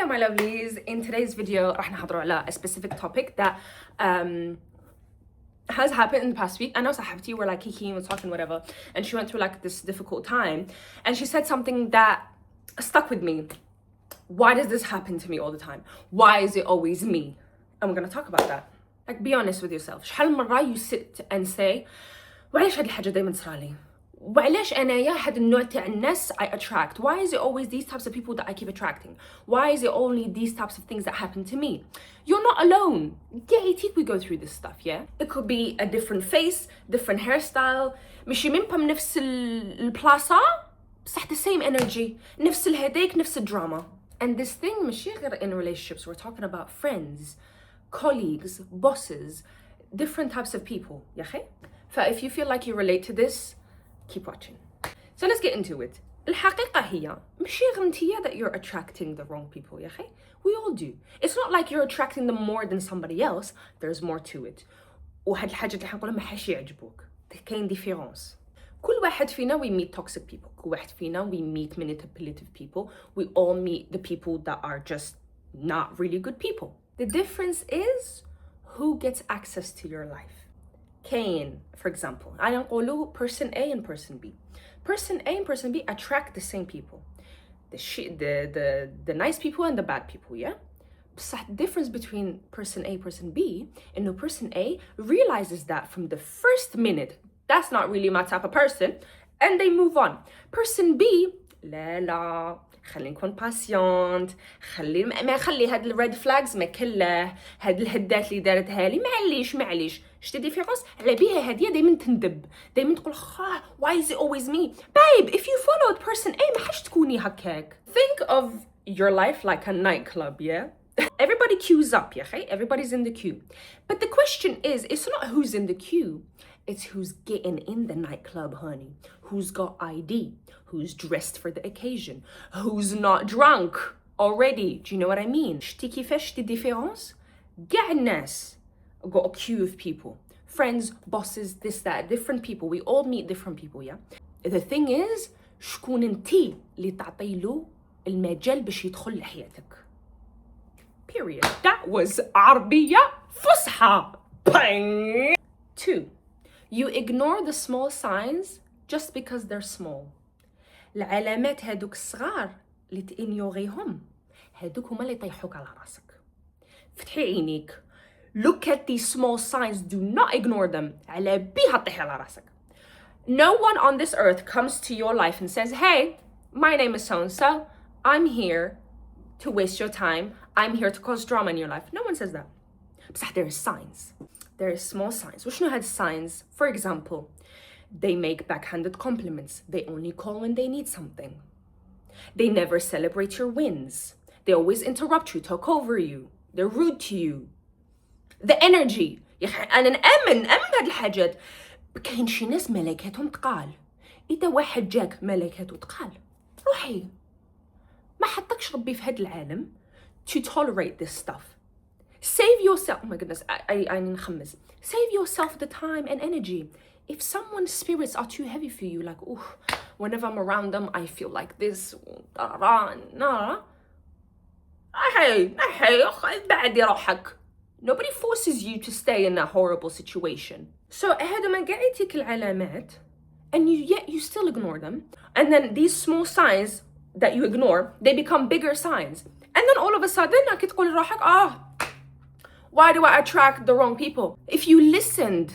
Hello my lovelies, in today's video راح نحضروا على a specific topic that has happened in the past week. I know صاحبتي were like kicking and talking whatever, and she went through like this difficult time, and she said something that stuck with me. Why does this happen to me all the time? Why is it always me? And we're gonna talk about that. Like, be honest with yourself. شحال مرة you sit and say وعلاش هاد الحاجة دايما تصرالي؟ وعلاش انايا هاد النوع تاع الناس I attract? Why is it always these types of people that I keep attracting? Why is it only these types of things that happen to me? You're not alone. we go through this stuff, yeah? It could be a different face, different hairstyle, ماشي même pas نفس البلاصة بصح the same energy, نفس الهداك, نفس الدراما. And this thing ماشي غير in relationships. We're talking about friends, colleagues, bosses, different types of people, يا أخي? If you feel like you relate to this, keep watching. So let's get into it. الحقيقة هي ماشي غير نتيا that you're attracting the wrong people, يا أخي. We all do. It's not like you're attracting them more than somebody else. There's more to it. وهاد الحاجات اللي حنقولها ما حاش يعجبوك. كاين ديفيرونس. كل واحد فينا we meet toxic people. كل واحد فينا we meet manipulative people. We all meet the people that are just not really good people. The difference is who gets access to your life. Cain, for example, I نقولوا person A and person B. Person A and person B attract the same people. The nice people and the bad people, yeah? But the difference between person A and person B, and the person A realizes that from the first minute, that's not really my type of person, and they move on. Person B, لا خلي نكون باسيونت، ما خلي هاد الريد فلاجز ما كله، هاد الهدات اللي دارتها لي معليش شتي ديفيرونس على بيها هاديه دائما تندب، دائما تقول why is it always me? Babe, if you followed person A ما حاش تكوني هكاك. Think of your life like a nightclub, yeah? Everybody queues up, يا أخي. Everybody's in the queue. But the question is, it's not who's in the queue, it's who's getting in the nightclub, honey. Who's got ID? Who's dressed for the occasion? Who's not drunk already? Do you know what I mean? شتي كيفاش شتي ديفيرونس؟ كاع الناس got a queue of people. Friends, bosses, this, that, different people. We all meet different people, yeah? The thing is, شكون انتي اللي تعطيلو المجال باش يدخل لحياتك. Period. That was عربية فصحى. Bang! 2. You ignore the small signs just because they're small. العلامات هادوك الصغار اللي تإنيوغيهم هادوك هما اللي يطيحوك على راسك. فتحي عينيك. Look at these small signs. Do not ignore them. على بيها تطيحي على راسك. No one on this earth comes to your life and says, hey, my name is so-and-so. I'm here to waste your time. I'm here to cause drama in your life. No one says that. بصح there are signs. There are small signs. وشنو هاد signs? For example, they make backhanded compliments. They only call when they need something. They never celebrate your wins. They always interrupt you, talk over you. They're rude to you. The energy. يا أخي أنا نأمن بهاد الحاجات. كاين شي ناس ملكاتهم تقال. إذا واحد جاك ملكاته تقال روحي. ما حطكش ربي في هاد العالم to tolerate this stuff. Save yourself. Oh my goodness, I نخمز. Save yourself the time and energy. If someone's spirits are too heavy for you, like, whenever I'm around them, I feel like this. بعدي روحك. Nobody forces you to stay in a horrible situation. So هادو ما قاعدتك العلامات, and yet you still ignore them. And then these small signs that you ignore, they become bigger signs. And then all of a sudden, راكي تقول لروحك, why do I attract the wrong people? If you listened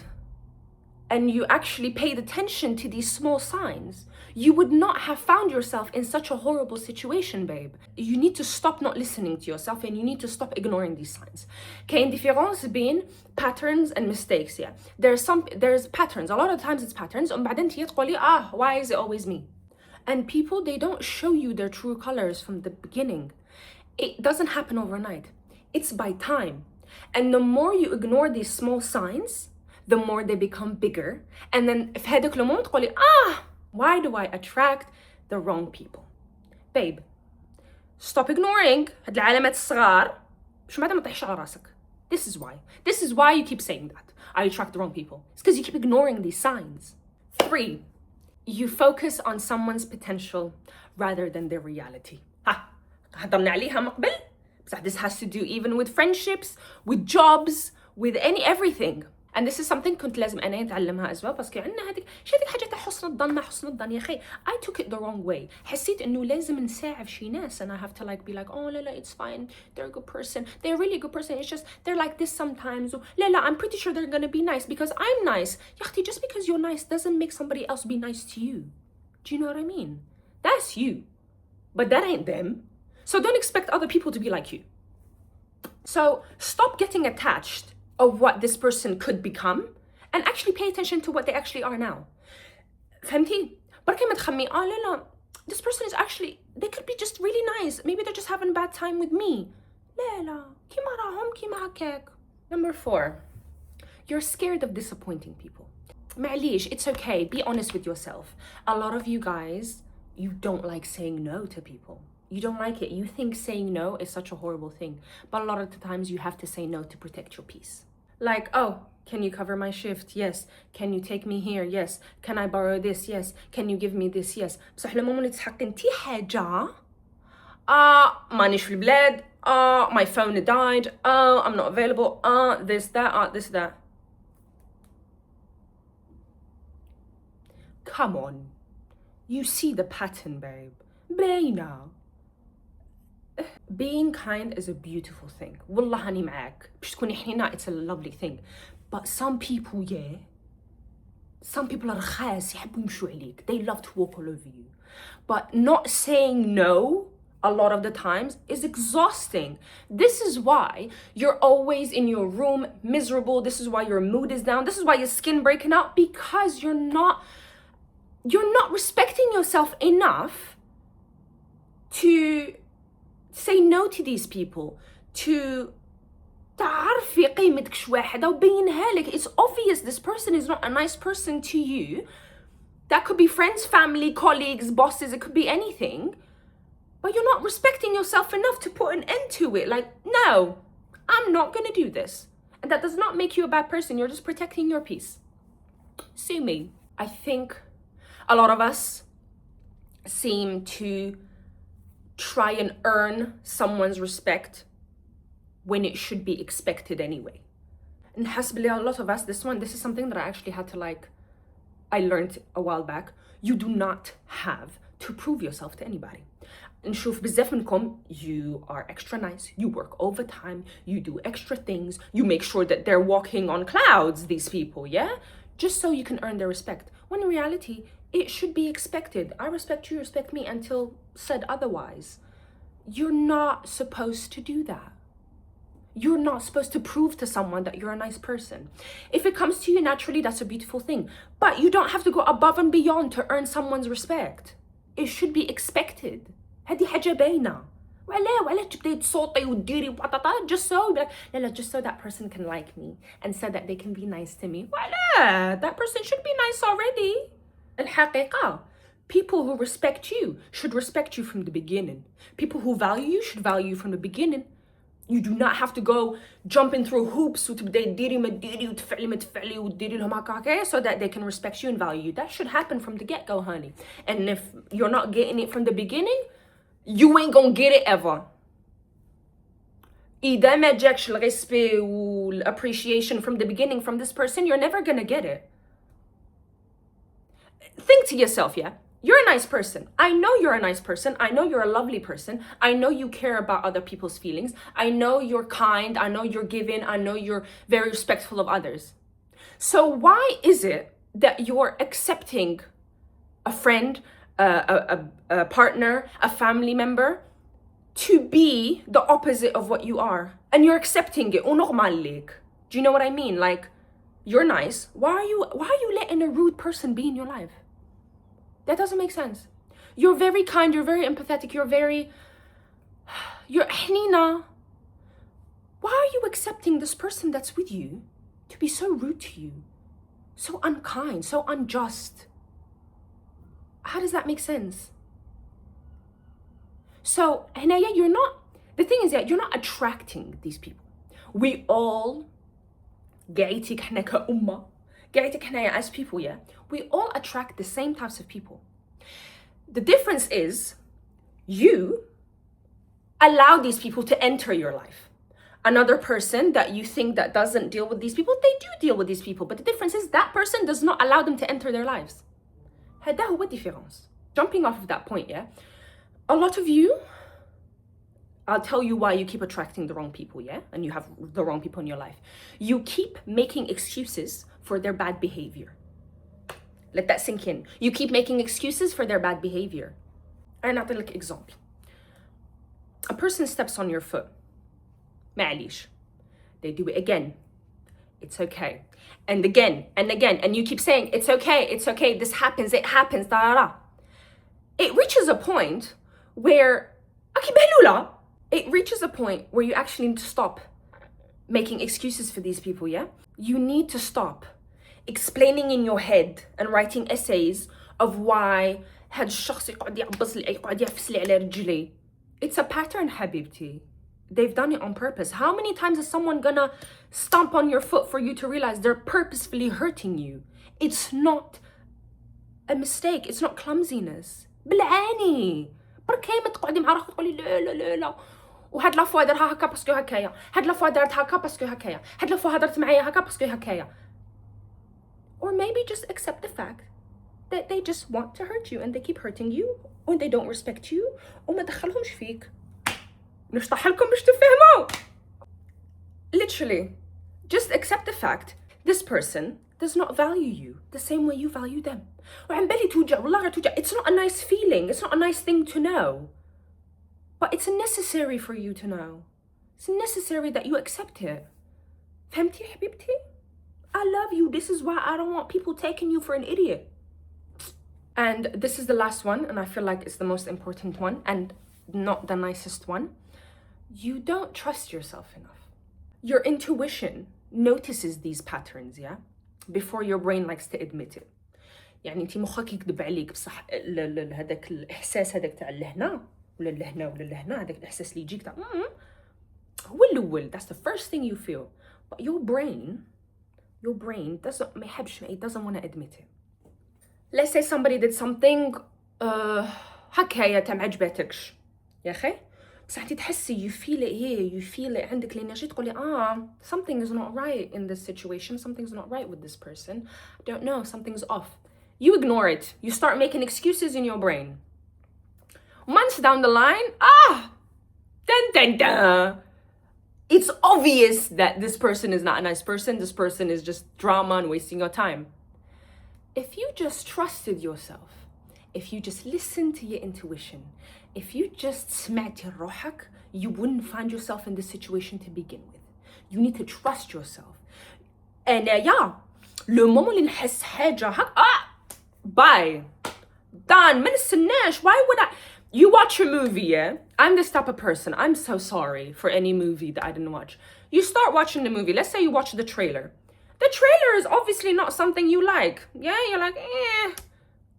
and you actually paid attention to these small signs, you would not have found yourself in such a horrible situation, babe. You need to stop not listening to yourself, and you need to stop ignoring these signs. كاين difference between patterns and mistakes, yeah. There's patterns. A lot of times it's patterns. ومن بعدين تيجي تقولي, why is it always me? And people, they don't show you their true colors from the beginning. It doesn't happen overnight. It's by time. And the more you ignore these small signs, the more they become bigger. And then في هذاك المومنت تقولي why do I attract the wrong people? Babe, stop ignoring هاد العلامات الصغار باش بعدا ما تطيحش على راسك. This is why you keep saying that I attract the wrong people. It's because you keep ignoring these signs. 3. You focus on someone's potential rather than their reality. هضرنا عليها من قبل. This has to do even with friendships, with jobs, with everything. And this is something كنت لازم أنا أتعلمها as well باسكو عندنا هذيك حاجة تاع حسن الظن يا أخي. I took it the wrong way. حسيت إنه لازم نساعد شي ناس and I have to like be like oh لا it's fine, they're a good person, they're a really good person, it's just they're like this sometimes. لا I'm pretty sure they're gonna be nice because I'm nice. يا أختي, just because you're nice doesn't make somebody else be nice to you. Do you know what I mean? That's you, but that ain't them. So don't expect other people to be like you. So stop getting attached of what this person could become and actually pay attention to what they actually are now. فهمتي؟ بركي ما تخمي لا this person is actually, they could be just really nice, maybe they're just having a bad time with me. لا كيما راهم كيما هكاك. Number 4, you're scared of disappointing people. معليش, it's okay, be honest with yourself. A lot of you guys, you don't like saying no to people. You don't like it. You think saying no is such a horrible thing. But a lot of the times you have to say no to protect your peace. Like, oh, can you cover my shift? Yes. Can you take me here? Yes. Can I borrow this? Yes. Can you give me this? Yes. بصح لما اللي تحقق انتي حاجة مانيش في البلاد, my phone died, I'm not available, this that. Come on. You see the pattern, babe. باينة. Being kind is a beautiful thing. والله هاني معاك. باش تكوني حنينة, it's a lovely thing. But some people, some people are رخاص يحبوا يمشوا عليك. They love to walk all over you. But not saying no a lot of the times is exhausting. This is why you're always in your room miserable. This is why your mood is down. This is why your skin breaking out, because you're not respecting yourself enough to say no to these people, to تعرفي قيمتك شواحدة وبينها لك. It's obvious this person is not a nice person to you. That could be friends, family, colleagues, bosses, it could be anything. But you're not respecting yourself enough to put an end to it. Like, no, I'm not gonna do this. And that does not make you a bad person. You're just protecting your peace. Sue me. I think a lot of us seem to try and earn someone's respect when it should be expected anyway. And hasbili, a lot of us, this is something that I actually had to I learned a while back. You do not have to prove yourself to anybody. نشوف بزاف منكم, you are extra nice, you work overtime, you do extra things, you make sure that they're walking on clouds, these people, yeah? Just so you can earn their respect. When in reality, it should be expected. I respect you, respect me until said otherwise. You're not supposed to do that. You're not supposed to prove to someone that you're a nice person. If it comes to you naturally, that's a beautiful thing. But you don't have to go above and beyond to earn someone's respect. It should be expected. هذه حاجة باينة. وعلاه تبداي تصوتي وتديري وبطاطا just so لا just so that person can like me and so that they can be nice to me. وعلاه, that person should be nice already. الحقيقة, people who respect you should respect you from the beginning. People who value you should value you from the beginning. You do not have to go jumping through hoops وتبداي تديري ما تديري وتفعلي ما تفعلي وتديري لهم هكاكا so that they can respect you and value you. That should happen from the get-go, honey. And if you're not getting it from the beginning, you ain't gonna get it ever. إذا ما جاكش الريسبي والappreciation from the beginning from this person, you're never gonna get it. Think to yourself, yeah? You're a nice person. I know you're a nice person. I know you're a lovely person. I know you care about other people's feelings. I know you're kind. I know you're giving. I know you're very respectful of others. So why is it that you're accepting a friend, a partner, a family member to be the opposite of what you are? And you're accepting it. Do you know what I mean? Like, you're nice. Why are you letting a rude person be in your life? That doesn't make sense. You're very kind, you're very empathetic, you're حنينة. Why are you accepting this person that's with you to be so rude to you? So unkind, so unjust. How does that make sense? So, هنايا, the thing is that you're not attracting these people. We all, قاعدتك حنا كأمة, قاعدتك حنايا as people, yeah? We all attract the same types of people. The difference is you allow these people to enter your life. Another person that you think that doesn't deal with these people, they do deal with these people, but the difference is that person does not allow them to enter their lives. هذا هو الديفيرنس. Jumping off of that point, yeah, a lot of you, I'll tell you why you keep attracting the wrong people, yeah, and you have the wrong people in your life. You keep making excuses for their bad behavior. Let that sink in. You keep making excuses for their bad behavior. And I'll take an example. A person steps on your foot. معليش. They do it again. It's okay. And again, and again. And you keep saying, it's okay, this happens, it happens, da da da. It reaches a point where, you actually need to stop making excuses for these people, yeah? You need to stop explaining in your head and writing essays of why هاد الشخص يقعد يعبص لي يقعد يفس لي على رجلي. It's a pattern, حبيبتي. They've done it on purpose. How many times is someone gonna stomp on your foot for you to realize they're purposefully hurting you? It's not a mistake. It's not clumsiness. بالعاني. بركي ما تقعدي مع روحك تقولي لا لا لا لا. وهاد لافوا درتها هكا باسكو هكايا. هاد لافوا درتها هكا باسكو هكايا. هاد لافوا هدرت معايا هكا باسكو هكايا. Or maybe just accept the fact that they just want to hurt you and they keep hurting you, or they don't respect you, وما دخلهمش فيك. نشطح لكم باش تفهموا. Literally, just accept the fact this person does not value you the same way you value them. وعم بالي توجع والله غير توجع. It's not a nice feeling. It's not a nice thing to know. But it's necessary for you to know. It's necessary that you accept it. فهمتي حبيبتي? I love you. This is why I don't want people taking you for an idiot. And this is the last one, and I feel like it's the most important one and not the nicest one. You don't trust yourself enough. Your intuition notices these patterns, yeah? Before your brain likes to admit it. يعني انتي مخك يكذب عليك بصح هذاك الاحساس هذاك تاع لهنا ولا لهنا ولا لهنا هذاك الاحساس اللي يجيك تاع هو الاول. That's the first thing you feel. But your brain doesn't ما يحبش it doesn't want to admit it. Let's say somebody did something هكايا تاع ما عجبتكش يا اخي بس انتي تحسي you feel it here, you feel it عندك الانرجي تقولي something is not right in this situation, something's not right with this person, I don't know, something's off. You ignore it. You start making excuses in your brain. Months down the line, dun dun dun. It's obvious that this person is not a nice person. This person is just drama and wasting your time. If you just trusted yourself, if you just listened to your intuition, if you just سمعتي روحك, you wouldn't find yourself in this situation to begin with. You need to trust yourself. And le moment اللي نحس حاجة هك bye. Done. ما نستناش. Why would I? You watch a movie, yeah? I'm this type of person. I'm so sorry for any movie that I didn't watch. You start watching the movie. Let's say you watch the trailer. The trailer is obviously not something you like. Yeah, you're like,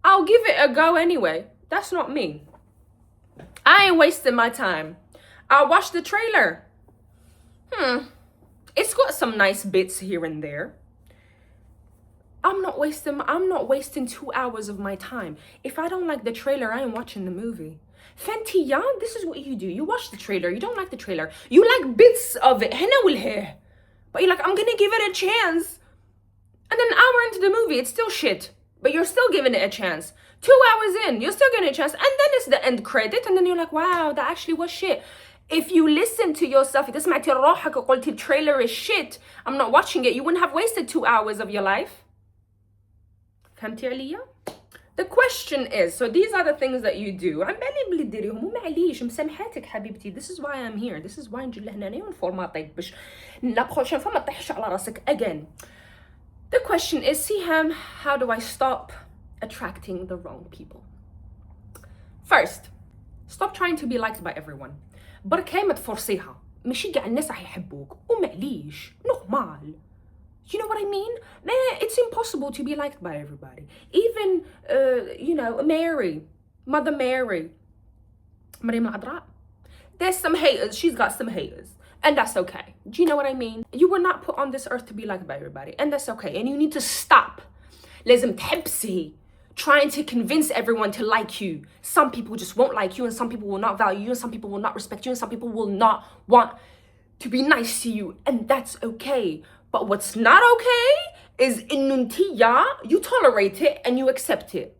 I'll give it a go anyway. That's not me. I ain't wasting my time. I'll watch the trailer. It's got some nice bits here and there. I'm not wasting 2 hours of my time. If I don't like the trailer, I ain't watching the movie. Fenty, this is what you do. You watch the trailer. You don't like the trailer. You like bits of it. هنا والهي. But you're like, I'm gonna give it a chance. And then an hour into the movie, it's still shit. But you're still giving it a chance. 2 hours in, you're still giving it a chance. And then it's the end credit. And then you're like, wow, that actually was shit. If you listen to yourself, إذا سمعتي روحك وقلتي the trailer is shit, I'm not watching it, you wouldn't have wasted 2 hours of your life. فهمتي عليا؟ The question is, so these are the things that you do. عم بالي بلي ديريهم ومعليش مسامحاتك حبيبتي. This is why I'm here. This is why نجي لهنا ونفورماطيك باش لا بروشين فوا ما تطيحش على راسك again. The question is, Siham, how do I stop attracting the wrong people? First, stop trying to be liked by everyone. بركي ما تفرصيها. ماشي كاع الناس راح يحبوك ومعليش نورمال. You know what I mean? It's impossible to be liked by everybody. Even, Mother Mary, Maryam al-Adra. There's some haters. She's got some haters. And that's okay. Do you know what I mean? You were not put on this earth to be liked by everybody. And that's okay. And you need to stop. لازم تحبسي trying to convince everyone to like you. Some people just won't like you, and some people will not value you, and some people will not respect you, and some people will not want to be nice to you, and that's okay. But what's not okay is you tolerate it and you accept it.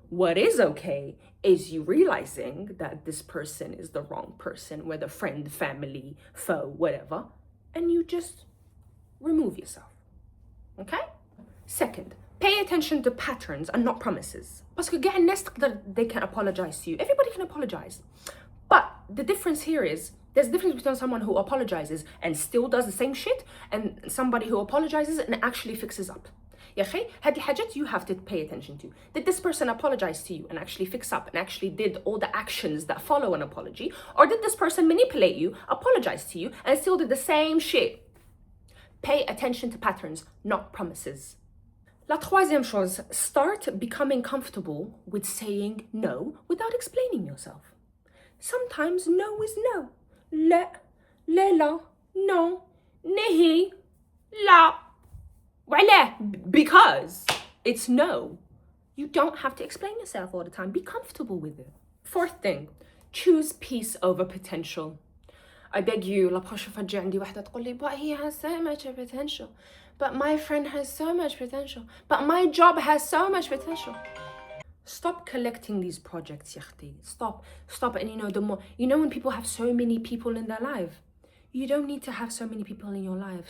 What is okay is you realizing that this person is the wrong person, whether friend, family, foe, whatever, and you just remove yourself. Okay? Second, pay attention to patterns and not promises. Parce que they can apologize to you. Everybody can apologize. But the difference here is, there's a difference between someone who apologizes and still does the same shit and somebody who apologizes and actually fixes up. يا أخي هذه الحاجات you have to pay attention to. Did this person apologize to you and actually fix up and actually did all the actions that follow an apology? Or did this person manipulate you, apologize to you, and still did the same shit? Pay attention to patterns, not promises. La troisième chose, start becoming comfortable with saying no without explaining yourself. Sometimes no is no. لا لا no نهي لا وعلاه, because it's no. You don't have to explain yourself all the time. Be comfortable with it. Fourth thing, choose peace over potential. I beg you, la prochaine fois عندي واحدة تقول لي, but he has so much potential, but my friend has so much potential, but my job has so much potential. Stop collecting these projects, yakhti. Stop. And the more, when people have so many people in their life, you don't need to have so many people in your life.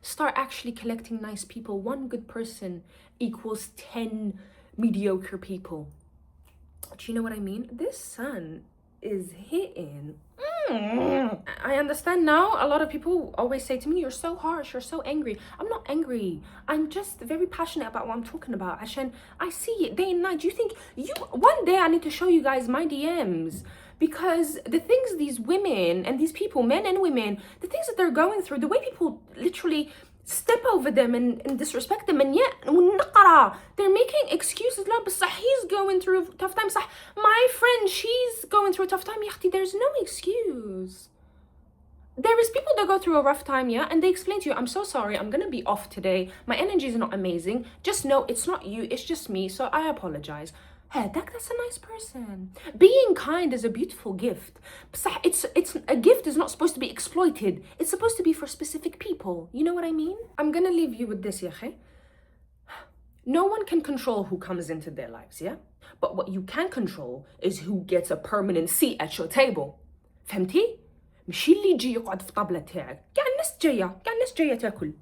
Start actually collecting nice people. One good person equals 10 mediocre people. Do you know what I mean? This sun is hitting. I understand now. A lot of people always say to me, you're so harsh, you're so angry. I'm not angry. I'm just very passionate about what I'm talking about. Ashan, I see it day and night. Do you think one day I need to show you guys my DMs? Because the things these women and these people, men and women, the things that they're going through, the way people literally step over them and disrespect them, and yet they're making excuses. لا بصح he's going through a tough time. صح, my friend, she's going through a tough time. يا there's no excuse. There is people that go through a rough time, yeah, and they explain to you, I'm so sorry, I'm gonna be off today, my energy is not amazing, just know it's not you, it's just me, so I apologize. Hey, that's a nice person. Being kind is a beautiful gift. It's a gift is not supposed to be exploited. It's supposed to be for specific people. You know what I mean? I'm gonna leave you with this, yeah. No one can control who comes into their lives, yeah? But what you can control is who gets a permanent seat at your table. فهمتي؟ مش اللي يجي يقعد في طابلة تاعك. كاع الناس جاية تاكل.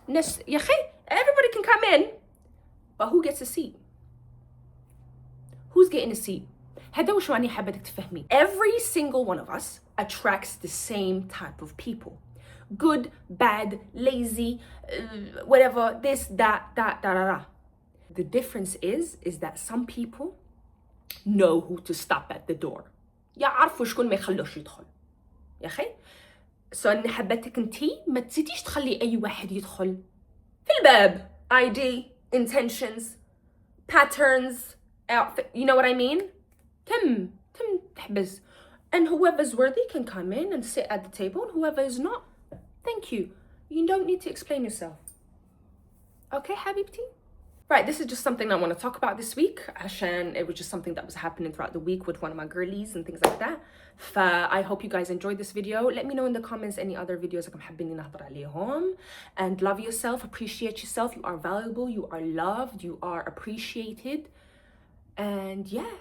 ناس يا أخي, everybody can come in, but who gets a seat? Who's getting a seat? هذا وش راني حابتك تفهمي. Every single one of us attracts the same type of people. Good, bad, lazy, whatever, this, that. The difference is that some people know who to stop at the door. يعرفوا شكون ما يخلوش يدخل. يا أخي. So أنا حابتك انتي ما تزيديش تخلي أي واحد يدخل في الباب. ID, intentions, patterns, outfit, you know what I mean? تم تحبس. And whoever's worthy can come in and sit at the table, and whoever is not, thank you. You don't need to explain yourself. Okay, Habibti? Right, this is just something I want to talk about this week. عشان it was just something that was happening throughout the week with one of my girlies and things like that. I hope you guys enjoyed this video. Let me know in the comments any other videos راكم حابين نهضر عليهم. And love yourself, appreciate yourself. You are valuable, you are loved, you are appreciated. And yeah.